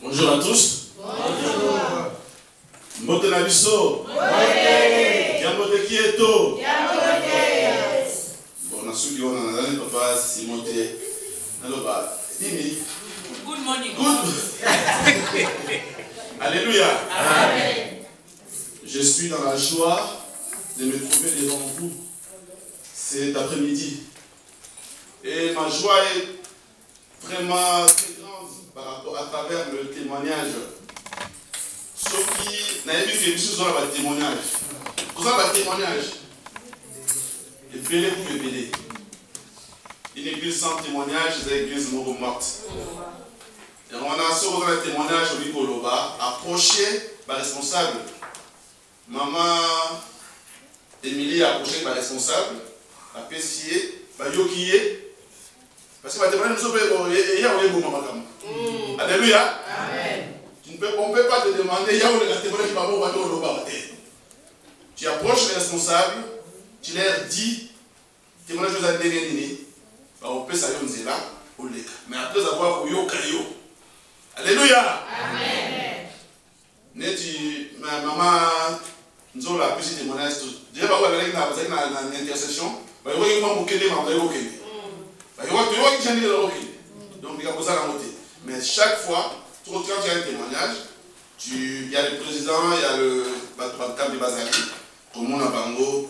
Bonjour à tous. Bonjour. Mbote na biso. Yambote kieto. Bon, na suki wana na nani papa Simote. Naloba. Nini? Good morning. Good. Alléluia. Amen. Je suis dans la joie de me trouver devant vous cet après-midi. Et ma joie est vraiment très grande par rapport à travers le témoignage. Sauf qui n'a vu quelque chose dans le témoignage. Vous avez un témoignage. Et belé pour me belé. Une église sans témoignage, c'est une église morte. Et on a sur le témoignage au Nikoloba, approché par responsable. Maman Émilie a approché par responsable, a pessier, par yokiye. Parce que le témoignage nous a Alléluia. Amen. On ne peut pas te demander, il y a un témoignage qui va vous. Tu approches les responsables, tu leur dis, témoignage vous a donné, on peut s'allier là, mais après avoir eu au caillou. Alléluia. Amen. Ma maman nous a plus de témoignages. Déjà, on a une intercession. On a mais chaque fois, quand tu as un témoignage, il y a le président, il y a le Batam de Bazali, comme on a Bango,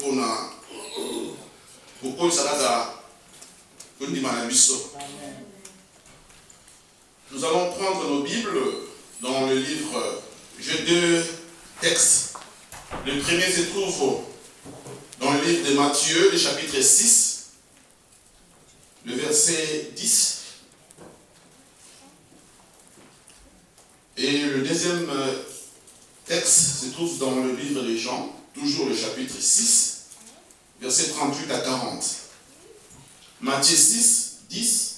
pour qu'on s'arrête. Nous allons prendre nos Bibles dans le livre. J'ai deux textes. Le premier se trouve dans le livre de Matthieu, le chapitre 6, le verset 10. Et le deuxième texte se trouve dans le livre de Jean, toujours le chapitre 6, verset 38 à 40. Matthieu 6, 10,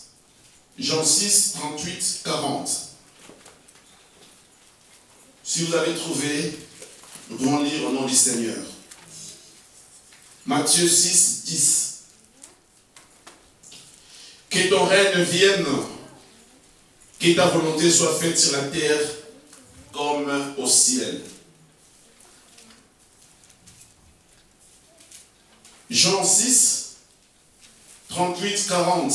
Jean 6, 38, 40. Si vous avez trouvé, nous pouvons lire au nom du Seigneur. Matthieu 6, 10. Que ton règne vienne, que ta volonté soit faite sur la terre comme au ciel. Jean 6, 38, 40.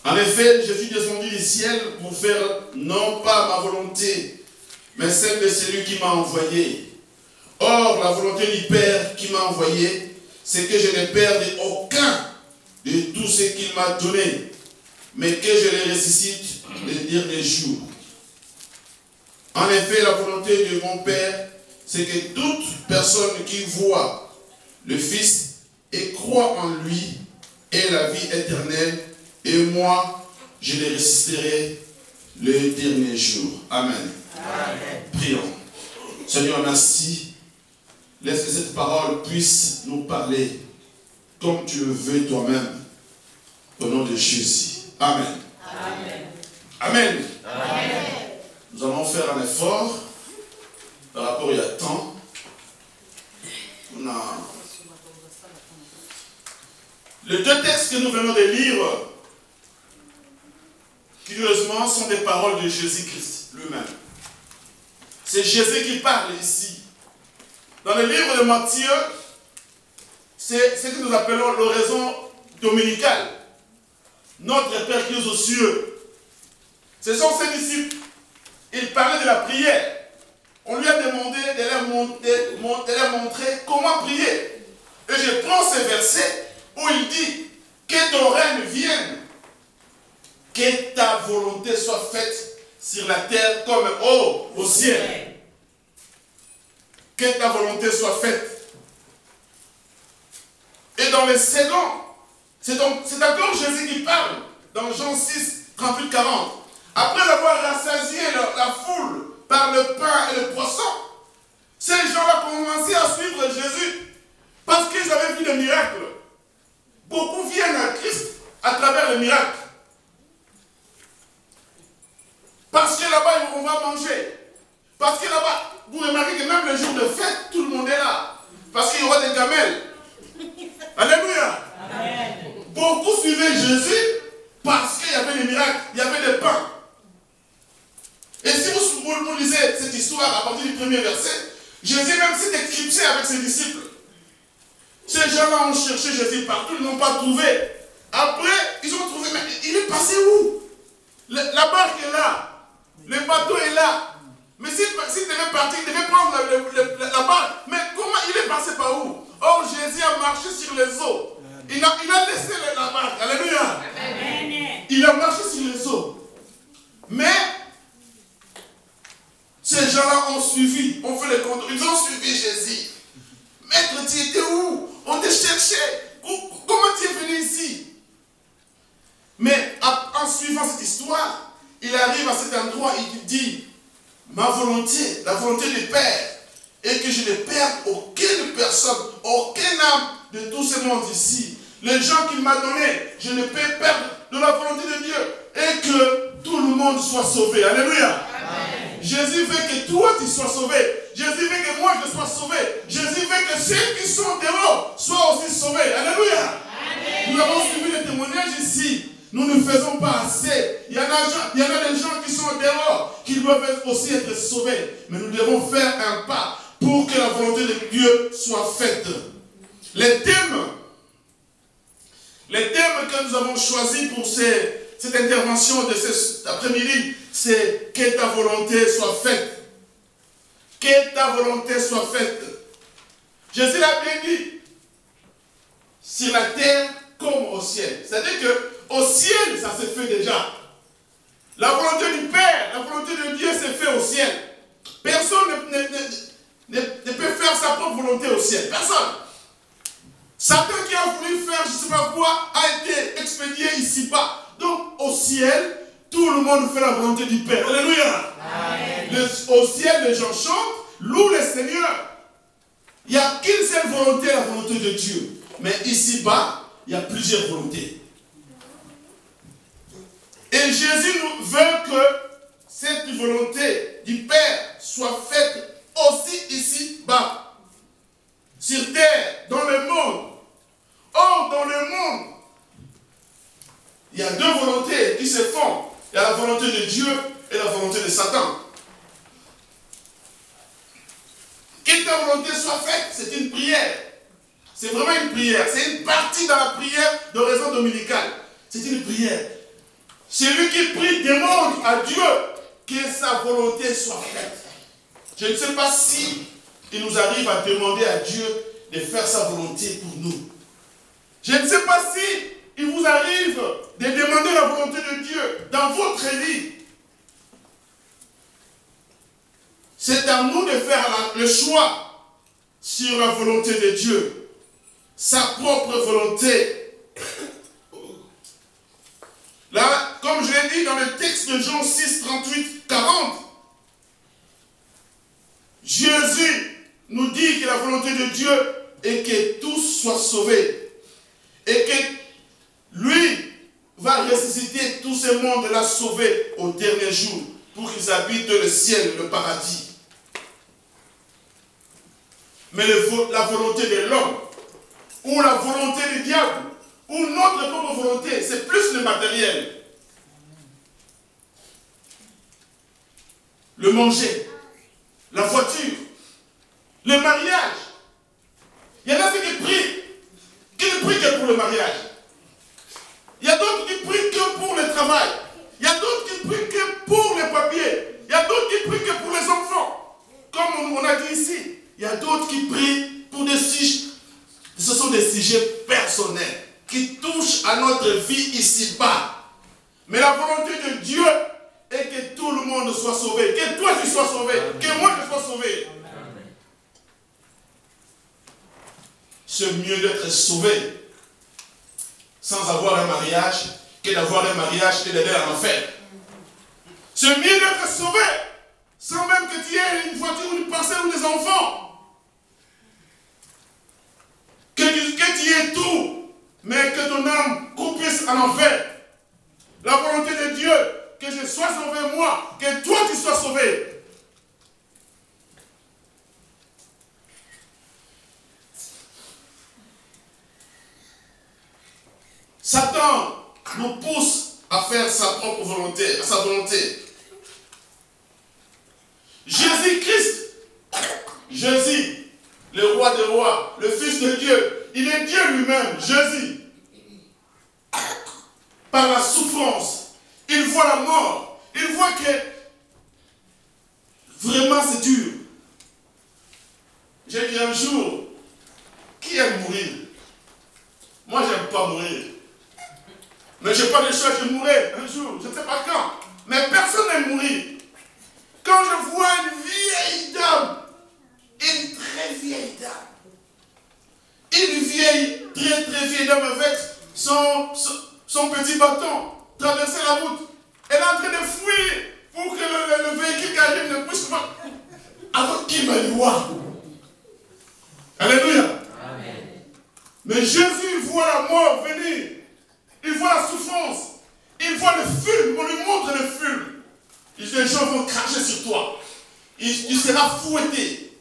En effet, je suis descendu du ciel pour faire non pas ma volonté, mais celle de celui qui m'a envoyé. Or, la volonté du Père qui m'a envoyé, c'est que je ne perde aucun de tout ce qu'il m'a donné, mais que je les ressuscite le dernier jour. En effet, la volonté de mon Père, c'est que toute personne qui voit le Fils et croit en lui ait la vie éternelle, et moi, je les ressusciterai le dernier jour. Amen. Amen. Prions. Seigneur, merci. Laisse que cette parole puisse nous parler comme tu le veux toi-même. Au nom de Jésus. Amen. Amen. Amen. Amen. Nous allons faire un effort par rapport à temps. Les deux textes que nous venons de lire, curieusement, sont des paroles de Jésus-Christ lui-même. C'est Jésus qui parle ici. Dans le livre de Matthieu, c'est ce que nous appelons l'oraison dominicale. Notre Père qui est aux cieux. Ce sont ses disciples. Il parlait de la prière. On lui a demandé de leur montrer comment prier. Et je prends ce verset où il dit que ton règne vienne, que ta volonté soit faite sur la terre comme au ciel. Que ta volonté soit faite. Et dans le second, c'est encore Jésus qui parle, dans Jean 6, 38, 40. Après avoir rassasié la foule par le pain et le poisson, ces gens-là commencé à suivre Jésus parce qu'ils avaient vu des miracles. Beaucoup viennent à Christ à travers les miracles. Parce que là-bas, on va manger. Parce que là-bas, vous remarquez que même le jour de fête, tout le monde est là. Parce qu'il y aura des gamelles. Alléluia. Amen. Beaucoup suivaient Jésus parce qu'il y gens-là ont cherché Jésus partout, ils n'ont pas trouvé. Après, ils ont trouvé, mais il est passé où? La barque est là, le bateau est là. Mais s'il devait partir, il devait prendre la barque. Mais comment il est passé par où? Or, Jésus a marché sur les eaux. Il a laissé la barque. Alléluia. Amen. Il a marché sur les eaux. Mais, ces gens-là ont suivi, ont fait le contrôle. Ils ont suivi Jésus. Maître, tu étais où? On te cherchait. Comment tu es venu ici? Mais en suivant cette histoire, il arrive à cet endroit et il dit, ma volonté, la volonté du Père, est que je ne perde aucune personne, aucune âme de tout ce monde ici. Les gens qu'il m'a donnés, je ne peux perdre de la volonté de Dieu et que tout le monde soit sauvé. Alléluia. Amen. Jésus veut que toi tu sois sauvé. Jésus veut que moi je sois sauvé. Jésus veut que ceux qui sont dehors soient aussi sauvés. Alléluia. Amen. Nous avons suivi le témoignage ici. Nous ne faisons pas assez. Il y en a des gens qui sont dehors, qui doivent aussi être sauvés. Mais nous devons faire un pas pour que la volonté de Dieu soit faite. Les thèmes que nous avons choisis pour cette intervention de cet après-midi, c'est que ta volonté soit faite. Que ta volonté soit faite. Jésus l'a bien dit. Sur la terre comme au ciel. C'est-à-dire qu'au ciel, ça se fait déjà. La volonté du Père, la volonté de Dieu se fait au ciel. Personne ne peut faire sa propre volonté au ciel. Personne. Satan qui a voulu faire je ne sais pas quoi a été expédié ici-bas. Donc au ciel, tout le monde fait la volonté du Père. Alléluia. Au ciel, les gens chantent, louent le Seigneur. Il n'y a qu'une seule volonté, la volonté de Dieu. Mais ici-bas, il y a plusieurs volontés. Et Jésus nous veut que cette volonté du Père soit faite aussi ici-bas. Sur terre, dans le monde. Or, dans le monde, il y a deux volontés qui se font. Il y a la volonté de Dieu et la volonté de Satan. Que ta volonté soit faite, c'est une prière. C'est vraiment une prière. C'est une partie dans la prière d'oraison dominicale. C'est une prière. Celui qui prie demande à Dieu que sa volonté soit faite. Je ne sais pas si il nous arrive à demander à Dieu de faire sa volonté pour nous. Je ne sais pas si il vous arrive de demander la volonté de Dieu dans votre vie. C'est à nous de faire le choix sur la volonté de Dieu. Sa propre volonté. Là, comme je l'ai dit dans le texte de Jean 6, 38, 40, Jésus nous dit que la volonté de Dieu est que tous soient sauvés. Et que lui va ressusciter tout ce monde-là sauvé au dernier jour pour qu'ils habitent le ciel, le paradis. Mais la volonté de l'homme, ou la volonté du diable, ou notre propre volonté, c'est plus le matériel. Le manger, la voiture, le mariage. Il y en a ceux qui prient que pour le mariage. Il y a d'autres qui prient que pour le travail. Il y a d'autres qui prient que pour les papiers. Il y a d'autres qui prient que pour les enfants. Comme on a dit ici, il y a d'autres qui prient pour des sujets. Ce sont des sujets personnels qui touchent à notre vie ici-bas. Mais la volonté de Dieu est que tout le monde soit sauvé. Que toi tu sois sauvé. Que moi je sois sauvé. C'est mieux d'être sauvé sans avoir un mariage que d'avoir un mariage et d'aller en enfer. C'est mieux d'être sauvé sans même que tu aies une voiture ou une parcelle ou des enfants. Que tu aies tout, mais que ton âme croupisse en enfer. La volonté de Dieu, que je sois sauvé moi, que toi tu sois sauvé. Satan nous pousse à faire sa propre volonté, à sa volonté. Jésus-Christ, Jésus, le roi des rois, le Fils de Dieu, il est Dieu lui-même, Jésus. Par la souffrance, il voit la mort. Il voit que vraiment c'est dur. J'ai dit un jour, qui aime mourir? Moi, j'aime pas mourir. Mais je n'ai pas le choix, je mourrai un jour, je ne sais pas quand. Mais personne n'aime mourir. Quand je vois une vieille dame, une très vieille dame, une vieille, très très vieille dame avec son petit bâton, traverser la route, elle est en train de fuir pour que le véhicule qui arrive ne puisse pas. Alors qu'il va y voir. Alléluia. Amen. Mais Jésus voit la mort venir. Il voit la souffrance. Il voit le film. On lui montre le film. Il dit, les gens vont cracher sur toi. Tu seras fouetté.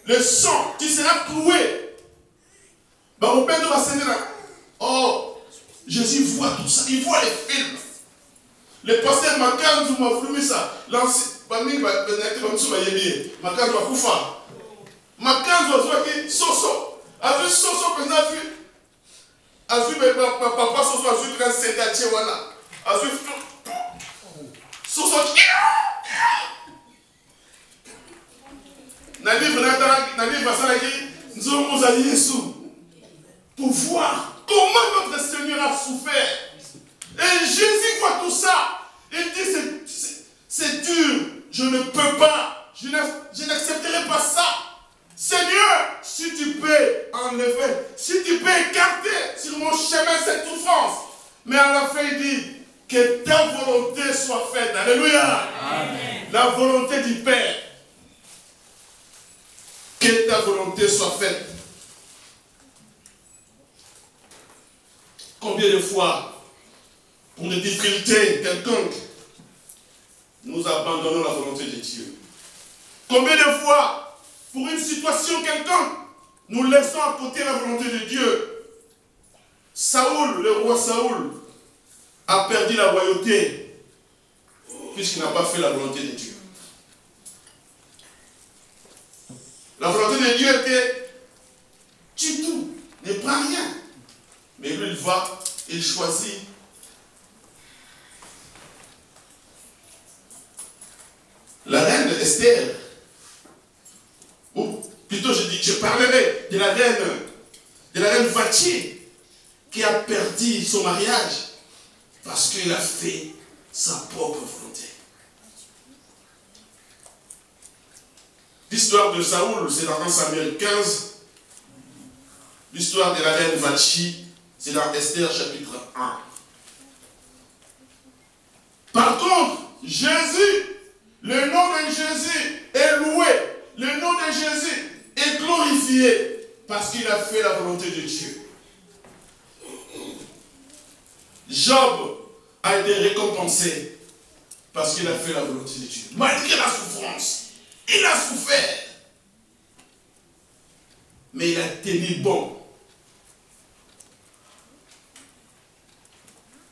Le sang, tu seras cloué. Bah, mon père va se dire là. Oh, Jésus voit tout ça. Il voit les films. Le pasteur Makanzu m'a voulu ça. L'ancien, Makanzu va koufa. Makanzu a vu Soso. A vu Soso, a vu papa Soso, a vu grand Sédatier Wana. A vu Soso. Na livre Salaki, nous avons allé Jésus pour voir comment notre Seigneur a souffert. Et Jésus voit tout ça. Il dit, c'est dur, je ne peux pas, je n'accepterai pas ça. Seigneur, si tu peux enlever, si tu peux écarter sur mon chemin cette souffrance. Mais à la fin, il dit, que ta volonté soit faite. Alléluia. Amen. La volonté du Père. Que ta volonté soit faite. Combien de fois, pour des difficultés quelconques, nous abandonnons la volonté de Dieu? Combien de fois, pour une situation quelconque, nous laissons à côté la volonté de Dieu? Saoul, le roi Saoul, a perdu la royauté puisqu'il n'a pas fait la volonté de Dieu. La volonté de Dieu était, tue tout, ne prends rien. Mais lui, il choisit. La reine Esther, ou plutôt je parlerai de la reine Vati, qui a perdu son mariage parce qu'il a fait sa propre volonté. L'histoire de Saoul, c'est dans 1 Samuel 15. L'histoire de la reine Vati, c'est dans Esther chapitre 1. Par contre, Jésus, le nom de Jésus est loué. Le nom de Jésus est glorifié parce qu'il a fait la volonté de Dieu. Job a été récompensé parce qu'il a fait la volonté de Dieu. Malgré la souffrance, il a souffert. Mais il a tenu bon.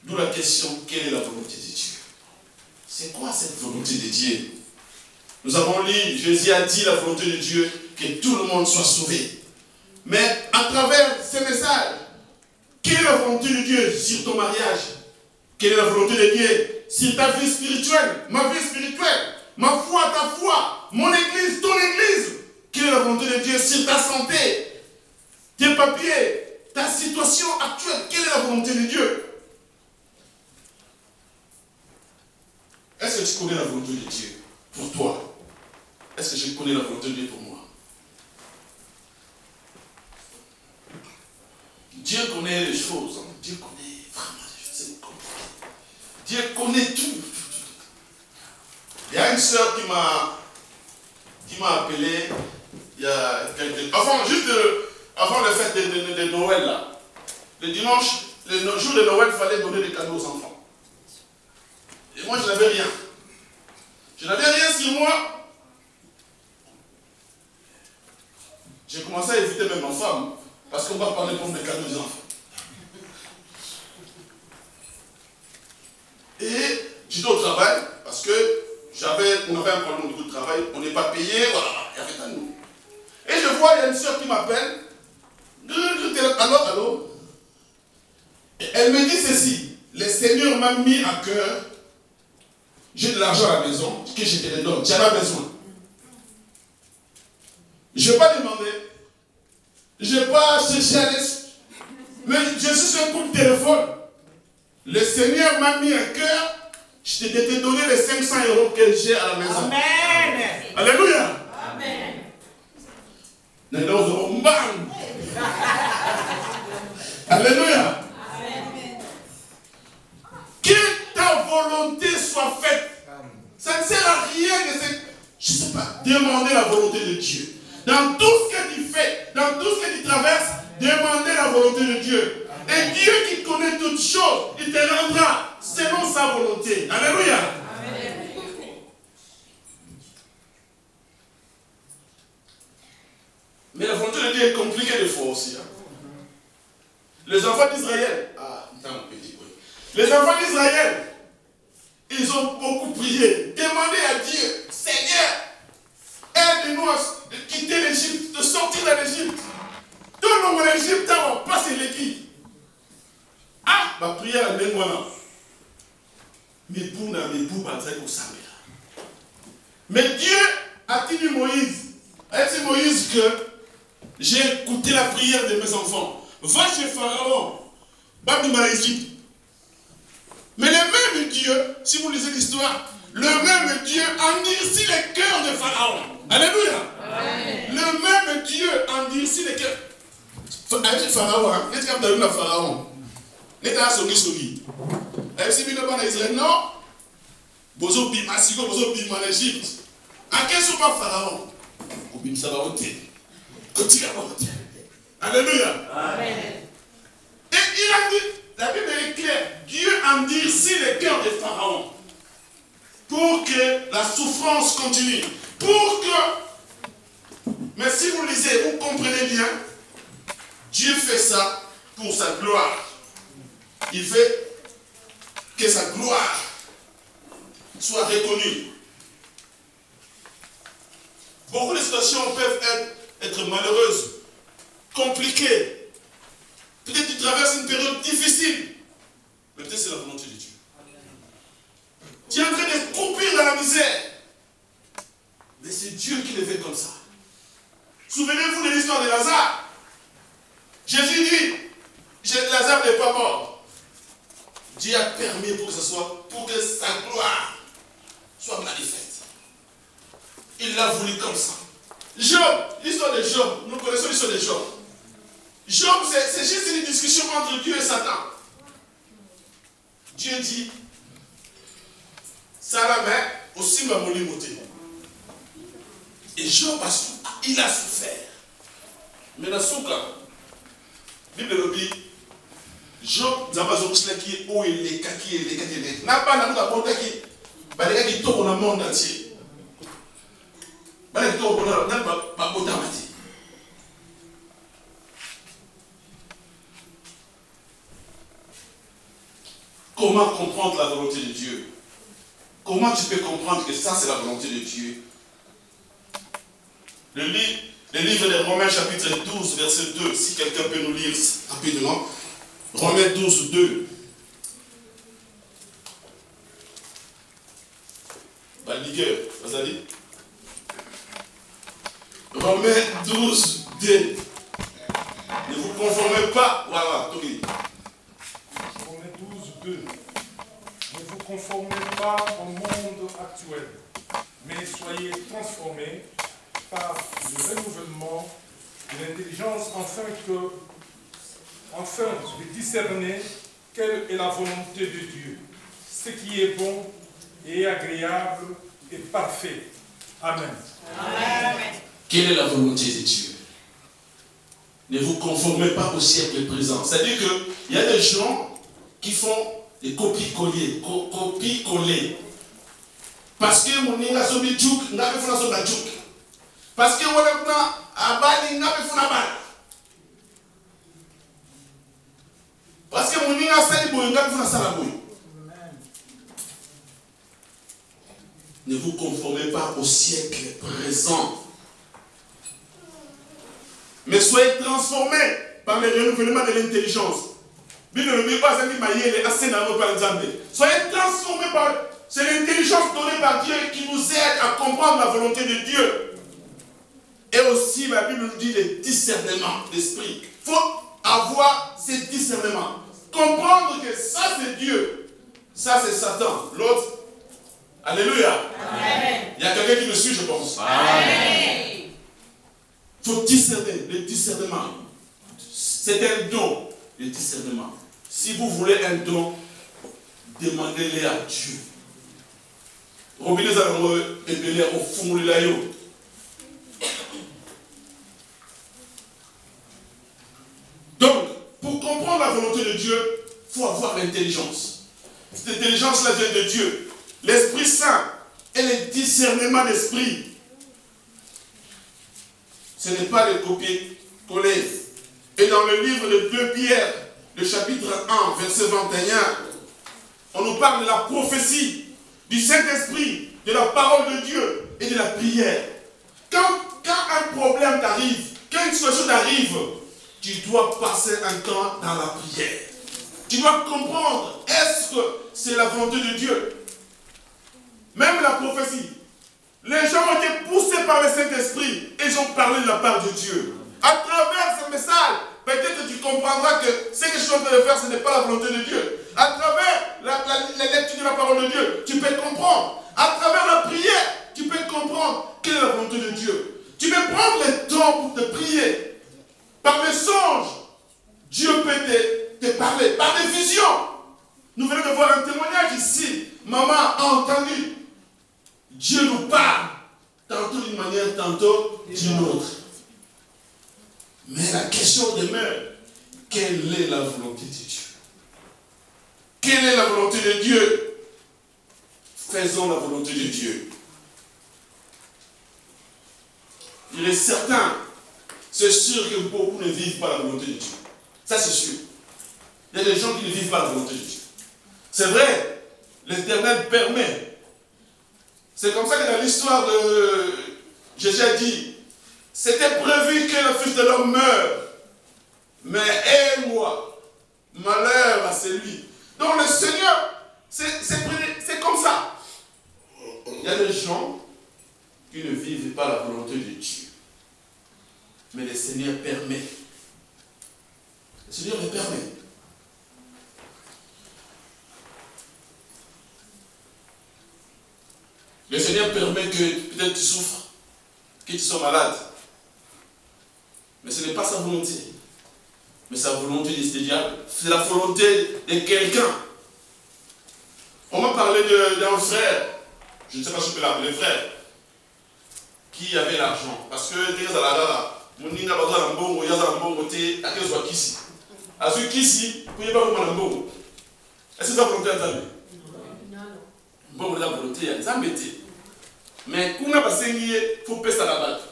D'où la question, quelle est la volonté de Dieu? C'est quoi cette volonté de Dieu? Nous avons lu, Jésus a dit la volonté de Dieu, que tout le monde soit sauvé. Mais à travers ces messages, quelle est la volonté de Dieu sur ton mariage? Quelle est la volonté de Dieu sur ta vie spirituelle, ma vie spirituelle, ma foi, ta foi, mon église, ton église? Quelle est la volonté de Dieu sur ta santé, tes papiers, ta situation actuelle? Quelle est la volonté de Dieu? Est-ce que tu connais la volonté de Dieu pour toi? Est-ce que je connais la volonté de Dieu pour moi? Dieu connaît les choses. Dieu connaît vraiment les choses. C'est compliqué. Dieu connaît tout. Il y a une sœur qui m'a appelé il y a quelques... Enfin, juste avant le fête de Noël, là. Le dimanche, le jour de Noël, il fallait donner des cadeaux aux enfants. Et moi, je n'avais rien. Je n'avais rien sur moi. J'ai commencé à éviter même ma femme, parce qu'on va parler comme des cadeaux des enfants. Et j'étais au travail, parce que on avait un problème de travail, on n'est pas payé, voilà, il y avait à nous. Et je vois, il y a une soeur qui m'appelle, Et elle me dit ceci, le Seigneur m'a mis à cœur, j'ai de l'argent à la maison, que je te le donne, tu en as besoin. Je ne vais pas demander, je ne vais pas chercher à l'aise, mais je suis sur un coup de téléphone. Le Seigneur m'a mis à cœur, je t'ai donné les 500 € que j'ai à la maison. Amen. Alléluia. Amen. Alléluia. Que ta volonté soit faite. Ça ne sert à rien de se, je ne sais pas, demander la volonté de Dieu. Dans tout ce que tu fais, dans tout ce que tu traverses, demandez la volonté de Dieu. Et Dieu qui connaît toutes choses, il te rendra selon sa volonté. Alléluia. Amen. Mais la volonté de Dieu est compliquée des fois aussi. Hein. Les enfants d'Israël, les enfants d'Israël, ils ont beaucoup prié, demandé à Dieu, Seigneur, aide-nous à quitter l'Égypte, de sortir de l'Égypte. Tout le monde l'Égypte, on passe l'équipe. Ah, ma prière est moi là. Mais Dieu a dit à Moïse, que j'ai écouté la prière de mes enfants. Va chez Pharaon, va dans l'Égypte. Mais le même Dieu, si vous lisez l'histoire, le même Dieu endurcit les cœurs de Pharaon. Alléluia. Amen. Le même Dieu endurcit les cœurs. Avec Pharaon, qu'est-ce qu'il y a dans le Pharaon? L'État a sonné sur lui. Et si vous ne Israël, non, vous avez bimé en Égypte. À quel soit pas Pharaon? Vous bimé ça va ôter. Alléluia. Amen. Et il a dit, la Bible est claire, Dieu endurcit les cœurs de Pharaon pour que la souffrance continue. Pour que, mais si vous lisez, vous comprenez bien, Dieu fait ça pour sa gloire. Il veut que sa gloire soit reconnue. Beaucoup de situations peuvent être malheureuses, compliquées. Peut-être que tu traverses une période difficile. Mais peut-être c'est la volonté de Dieu. Tu es en train de croupir dans la misère. Mais c'est Dieu qui le fait comme ça. Souvenez-vous de l'histoire de Lazare. Jésus dit, Lazare n'est pas mort. Dieu a permis pour que sa gloire soit manifeste. Il l'a voulu comme ça. Job, l'histoire de Job, nous connaissons l'histoire de Job. Job, c'est juste une discussion entre Dieu et Satan. Dieu dit, Salamé, aussi m'a moulu monter. Et Job il a souffert. Mais dans son cas, Bible le dit, Job n'a pas qui est où il est, qui est, n'a pas n'a pas qui est tout dans le monde entier. Comment comprendre la volonté de Dieu? Comment tu peux comprendre que ça c'est la volonté de Dieu? Le livre de Romains chapitre 12 verset 2, si quelqu'un peut nous lire rapidement. Romains 12, 2. Ligueur, vas-y. Romains 12, 2. Ne vous conformez pas. Voilà, tout dit. Romains 12, 2. Ne vous conformez pas au monde actuel, mais soyez transformés par le renouvellement de l'intelligence afin de discerner quelle est la volonté de Dieu, ce qui est bon et agréable et parfait. Amen. Amen. Quelle est la volonté de Dieu? Ne vous conformez pas au siècle présent. C'est-à-dire qu'il y a des gens qui font des copies-collées. Parce que mon nez a sauvé Djouk, n'a pas fait la Djouk. Parce que mon nez a bali, n'a pas fait la balle. Parce que mon nez a sali boy, n'a pas fait la salaboy. Ne vous conformez pas au siècle présent. Mais soyez transformés par le renouvellement de l'intelligence. Soyez transformés par... C'est l'intelligence donnée par Dieu qui nous aide à comprendre la volonté de Dieu. Et aussi, la Bible nous dit le discernement d'esprit. Il faut avoir ces discernements. Comprendre que ça c'est Dieu, ça c'est Satan, l'autre. Alléluia. Amen. Il y a quelqu'un qui me suit, je pense. Amen. Il faut discerner, le discernement. C'est un don, le discernement. Si vous voulez un don, demandez-le à Dieu. Robinez à au fond de l'aïe. Donc, pour comprendre la volonté de Dieu, il faut avoir l'intelligence. Cette intelligence-là vient de Dieu. L'Esprit Saint et le discernement d'esprit. Ce n'est pas le copier-coller. Et dans le livre de 2 Pierre, le chapitre 1, verset 21, on nous parle de la prophétie, du Saint-Esprit, de la parole de Dieu et de la prière. Quand un problème t'arrive, quand une situation t'arrive, tu dois passer un temps dans la prière. Tu dois comprendre, est-ce que c'est la volonté de Dieu? Même la prophétie. Les gens ont été poussés par le Saint-Esprit et ils ont parlé de la part de Dieu. À travers ce message, peut-être que tu comprendras que ce que je suis en train de faire, ce n'est pas la volonté de Dieu. À travers la lecture de la parole de Dieu, tu peux comprendre. À travers la prière, tu peux comprendre quelle est la volonté de Dieu. Tu peux prendre le temps pour te prier. Par des songes, Dieu peut te parler. Par des visions. Nous venons de voir un témoignage ici. Maman a entendu. Dieu nous parle. Tantôt d'une manière, tantôt d'une autre. Mais la question demeure. Quelle est la volonté de Dieu? Quelle est la volonté de Dieu? Faisons la volonté de Dieu. Il est certain, c'est sûr que beaucoup ne vivent pas la volonté de Dieu. Ça c'est sûr. Il y a des gens qui ne vivent pas la volonté de Dieu. C'est vrai, l'Éternel permet. C'est comme ça que dans l'histoire de Jésus a dit, c'était prévu que le Fils de l'homme meure. Mais aie-moi, malheur à celui. Donc le Seigneur, c'est comme ça. Il y a des gens qui ne vivent pas la volonté de Dieu. Mais le Seigneur permet. Le Seigneur le permet. Le Seigneur permet que peut-être tu souffres, que tu sois malade. Mais ce n'est pas sa volonté. Mais sa volonté du diable. C'est la volonté de quelqu'un. On m'a parlé d'un frère. Je ne sais pas si je peux l'appeler frère. Qui avait l'argent. Parce que dès la là, mon nina va dans le bon, il y a dans le bon côté, à quel soit Kissi. À ce Kissi, vous ne pouvez pas comment le bon. Est-ce que c'est la volonté à Zambé? Non. Bon, la volonté à Zambé. Mais quand on a passé, il faut passer à la batte.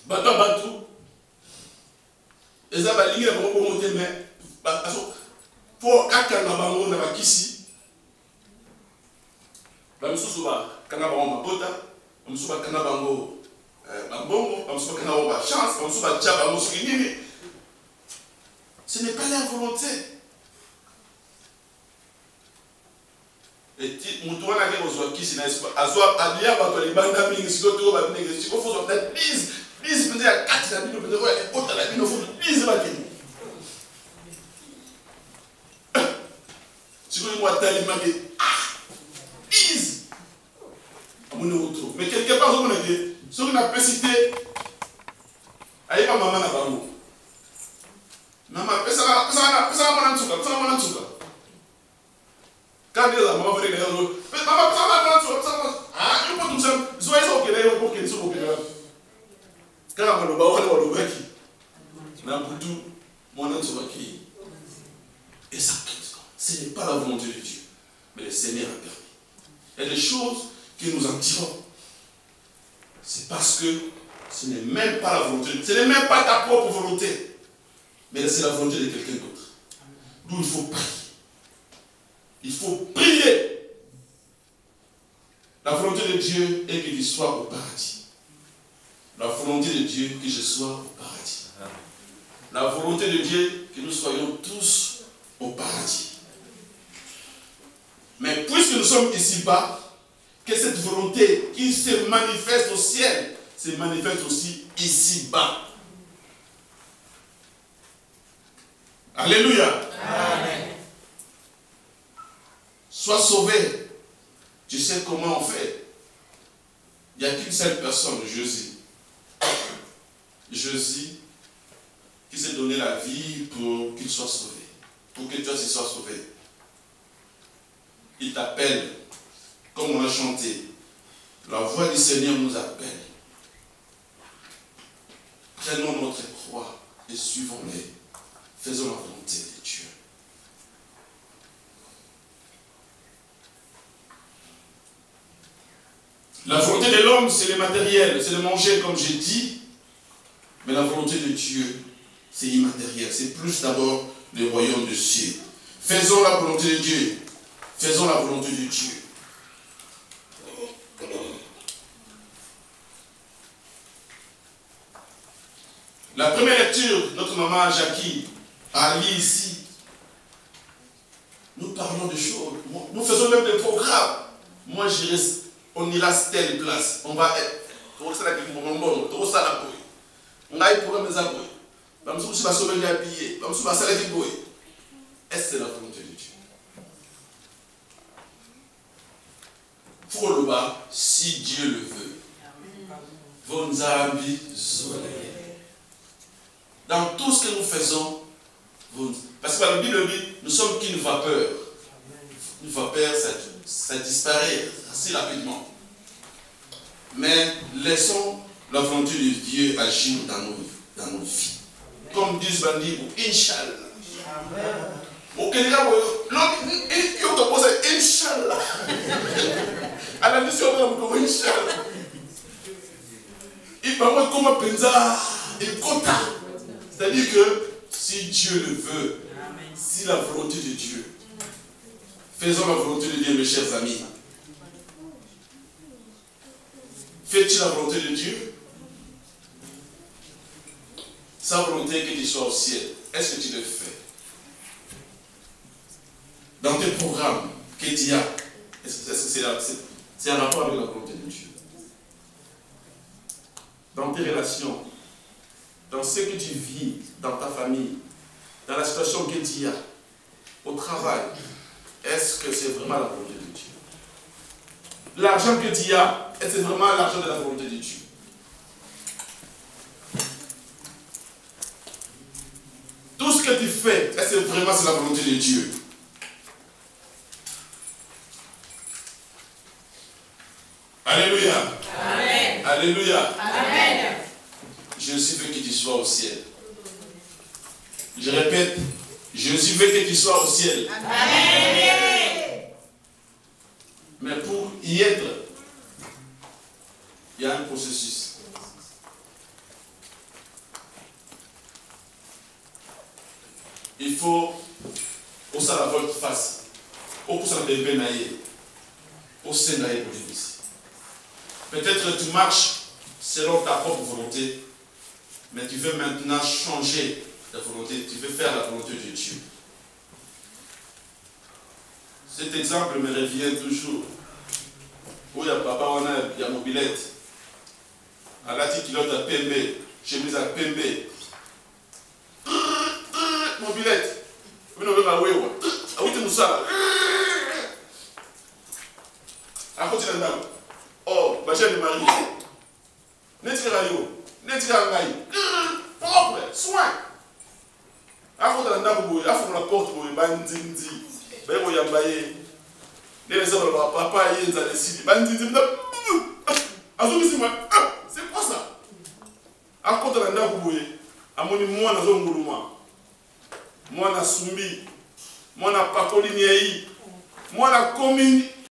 Bateau à bateau. Et ça va lier pour monter, mais pour quelqu'un dans le monde, dans Kissi. Bamisusuba kana bango mabota, bamisusuba kana bango bambongo, bamisusuba kana bango chance, bamisusuba tcha bango sukinini. Ce n'est pas leur volonté. Et mutuana ke bozwa kisi na espa azwa alia bato libanda mingi sikoto ba mingi sikoto faut soit please peut-être à 4 la bino peut-être ouais autre la bino faut please ba kini. Sikoto moi tali maki please. Mais quelque part, on a dit, sur une apicité, aïe, ma maman n'a pas mot. Maman, ça va, quand il y a maman, vous allez maman, ça va, ah, il faut tout ça, soyez au Québec, pour qu'il soit au Québec. Car on va voir le bac, n'a pas tout, mon nom sera qui. Et ça, ce n'est pas la volonté de Dieu, mais le Seigneur a permis. Il y a des choses que nous en tirons. C'est parce que ce n'est même pas la volonté, ce n'est même pas ta propre volonté, mais c'est la volonté de quelqu'un d'autre. D'où il faut prier. Il faut prier. La volonté de Dieu est que tu sois au paradis. La volonté de Dieu est que je sois au paradis. La volonté de Dieu, que nous soyons tous au paradis. Mais puisque nous sommes ici-bas, que cette volonté qui se manifeste au ciel, se manifeste aussi ici-bas. Alléluia. Amen. Sois sauvé. Tu sais comment on fait. Il n'y a qu'une seule personne, Jésus. Jésus qui s'est donné la vie pour qu'il soit sauvé. Pour que toi aussi sois sauvé. Il t'appelle, comme on a chanté. La voix du Seigneur nous appelle. Prenons notre croix et suivons-les. Faisons la volonté de Dieu. La volonté de l'homme, c'est le matériel, c'est de manger, comme j'ai dit. Mais la volonté de Dieu, c'est immatériel. C'est plus d'abord le royaume des cieux. Faisons la volonté de Dieu. Faisons la volonté de Dieu. La première lecture, notre maman Jackie a lu ici. Nous parlons de choses. Nous faisons même des programmes. Moi, on ira à telle place. On va être. On va être est-ce que c'est la volonté de Dieu? Foloba, si Dieu le veut. Vonzambi Zole. Dans tout ce que nous faisons, parce que la Bible dit, nous sommes qu'une vapeur. Une vapeur, ça disparaît assez rapidement. Mais laissons la volonté de Dieu agir dans nos vies. Comme disent Bandi, Inch'Allah. Au Kenya, il te pose Inch'Allah. À la mission de Inch'Allah. Il parle comme un penza et kota. C'est-à-dire que si Dieu le veut, si la volonté de Dieu, faisons la volonté de Dieu, mes chers amis. Fais-tu la volonté de Dieu? Sa volonté que tu sois au ciel, est-ce que tu le fais? Dans tes programmes que tu as, est-ce que c'est un rapport avec la volonté de Dieu? Dans tes relations, dans ce que tu vis, dans ta famille, dans la situation que tu as, au travail, est-ce que c'est vraiment la volonté de Dieu? L'argent que tu as, est-ce que c'est vraiment l'argent de la volonté de Dieu? Tout ce que tu fais, est-ce que vraiment c'est la volonté de Dieu? Alléluia. Amen. Alléluia. Amen. Jésus veut que tu sois au ciel. Je répète, Jésus veut que tu sois au ciel. Amen. Mais pour y être, il y a un processus. Il faut que ça la volte face. Pour que ça ne devienne pas. Pour que ça ne peut-être tu marches selon ta propre volonté, mais tu veux maintenant changer ta volonté, tu veux faire la volonté de Dieu. Cet exemple me revient toujours. Où il y a papa, on a, il y a mobilette. À la petite kilote à Pembe, chemise à Pembe. Mobilette. Vous n'avez pas oué. Ah oui, tu nous ça. À côté de là. Oh, ma chère de Marie. N'est-ce pas propre, soin. À côté de là, vous avez la porte pour les bandits. Vous avez les hommes, papa, ils ont décidé. Bandits, c'est quoi ça? À côté de là, vous avez moi, na zonguluma. Moi, na sumbi. Moi, na pakoliniei. Moi, na commune.